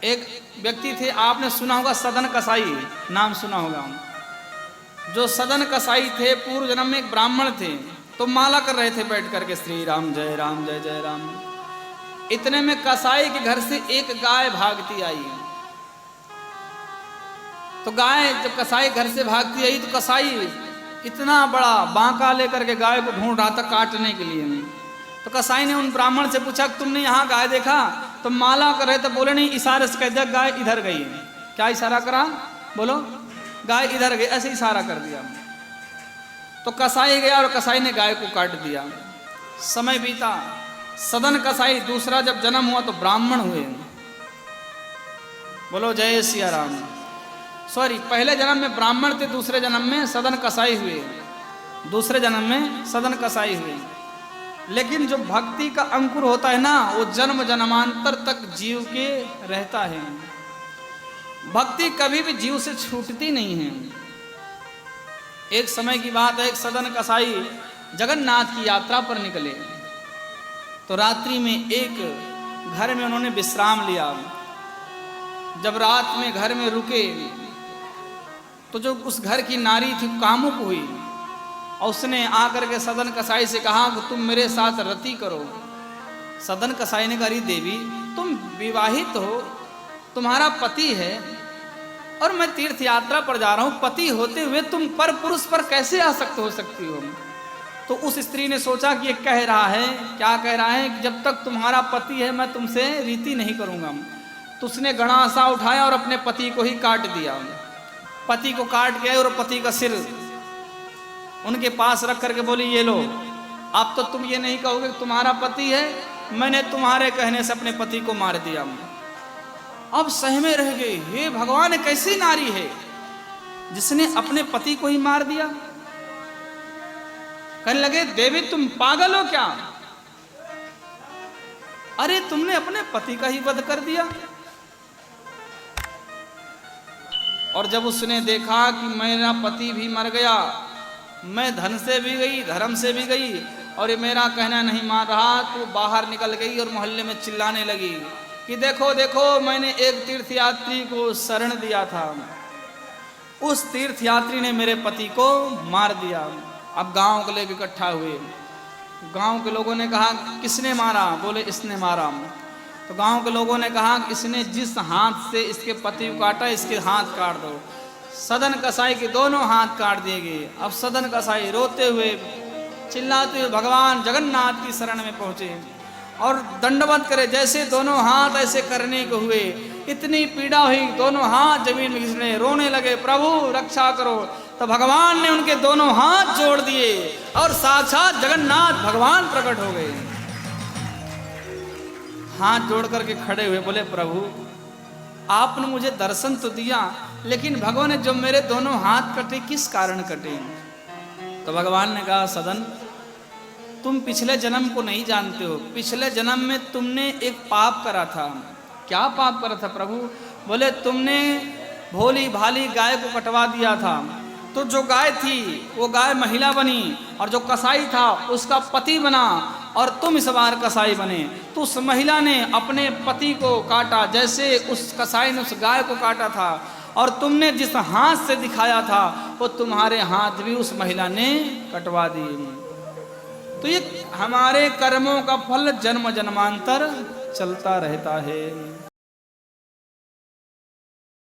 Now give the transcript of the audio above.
एक व्यक्ति थे, आपने सुना होगा सदन कसाई, नाम सुना होगा। जो सदन कसाई थे पूर्व जन्म में एक ब्राह्मण थे, तो माला कर रहे थे बैठ करके श्री राम जय जय राम। इतने में कसाई के घर से एक गाय भागती आई। तो गाय जब कसाई घर से भागती आई तो कसाई इतना बड़ा बांका लेकर के गाय को ढूंढ रहा था काटने के लिए। तो कसाई ने उन ब्राह्मण से पूछा तुमने यहाँ गाय देखा? तो माला कर रहे थे, बोले नहीं, इशारे से कह दिया गाय इधर गई। क्या इशारा करा? बोलो, गाय इधर गई, ऐसे इशारा कर दिया। तो कसाई गया और कसाई ने गाय को काट दिया। समय बीता, सदन कसाई दूसरा जब जन्म हुआ तो ब्राह्मण हुए। बोलो जय सिया राम। सॉरी, पहले जन्म में ब्राह्मण थे, दूसरे जन्म में सदन कसाई हुए। दूसरे जन्म में सदन कसाई हुए। लेकिन जो भक्ति का अंकुर होता है ना, वो जन्म जन्मांतर तक जीव के रहता है। भक्ति कभी भी जीव से छूटती नहीं है। एक समय की बात है, एक सदन कसाई जगन्नाथ की यात्रा पर निकले। तो रात्रि में एक घर में उन्होंने विश्राम लिया। जब रात में घर में रुके तो जो उस घर की नारी थी कामुक हुई और उसने आकर के सदन कसाई से कहा कि तुम मेरे साथ रति करो। सदन कसाई ने कहा, देवी तुम विवाहित हो, तुम्हारा पति है और मैं तीर्थ यात्रा पर जा रहा हूं, पति होते हुए तुम पर पुरुष पर कैसे आसक्त हो सकती हो? तो उस स्त्री ने सोचा कि ये कह रहा है, क्या कह रहा है कि जब तक तुम्हारा पति है मैं तुमसे रीति नहीं करूंगा। तो उसने गणासा उठाया और अपने पति को ही काट दिया। पति को काट के और पति का सिर उनके पास रख करके बोली, ये लो, अब तो तुम ये नहीं कहोगे तुम्हारा पति है, मैंने तुम्हारे कहने से अपने पति को मार दिया। अब सहमे रह गए, हे भगवान, कैसी नारी है जिसने अपने पति को ही मार दिया? कहने लगे, देवी तुम पागल हो क्या? अरे तुमने अपने पति का ही वध कर दिया। और जब उसने देखा कि मेरा पति भी मर गया, मैं धन से भी गई, धर्म से भी गई, और ये मेरा कहना नहीं मान रहा, तो बाहर निकल गई और मोहल्ले में चिल्लाने लगी कि देखो देखो, मैंने एक तीर्थयात्री को शरण दिया था, उस तीर्थयात्री ने मेरे पति को मार दिया। अब गांव के लोग इकट्ठा हुए। गांव के लोगों ने कहा, किसने मारा? बोले, इसने मारा। तो गांव के लोगों ने कहा, इसने जिस हाथ से इसके पति को काटा, इसके हाथ काट दो। सदन कसाई के दोनों हाथ काट दिए गए। अब सदन कसाई रोते हुए चिल्लाते हुए भगवान जगन्नाथ की शरण में पहुंचे और दंडवत करे। जैसे दोनों हाथ ऐसे करने को हुए, इतनी पीड़ा हुई, दोनों हाथ जमीन में घिसने, रोने लगे, प्रभु रक्षा करो। तो भगवान ने उनके दोनों हाथ जोड़ दिए और साक्षात जगन्नाथ भगवान प्रकट हो गए। हाथ जोड़ करके खड़े हुए, बोले, प्रभु आपने मुझे दर्शन तो दिया, लेकिन भगवान ने जो मेरे दोनों हाथ कटे, किस कारण कटे? तो भगवान ने कहा, सदन तुम पिछले जन्म को नहीं जानते हो। पिछले जन्म में तुमने एक पाप करा था। क्या पाप करा था प्रभु? बोले, तुमने भोली भाली गाय को कटवा दिया था। तो जो गाय थी वो गाय महिला बनी और जो कसाई था उसका पति बना, और तुम इस बार कसाई बने। तो उस महिला ने अपने पति को काटा जैसे उस कसाई ने उस गाय को काटा था, और तुमने जिस हाथ से दिखाया था वो तुम्हारे हाथ भी उस महिला ने कटवा दिए। तो ये हमारे कर्मों का फल जन्म जन्मांतर चलता रहता है।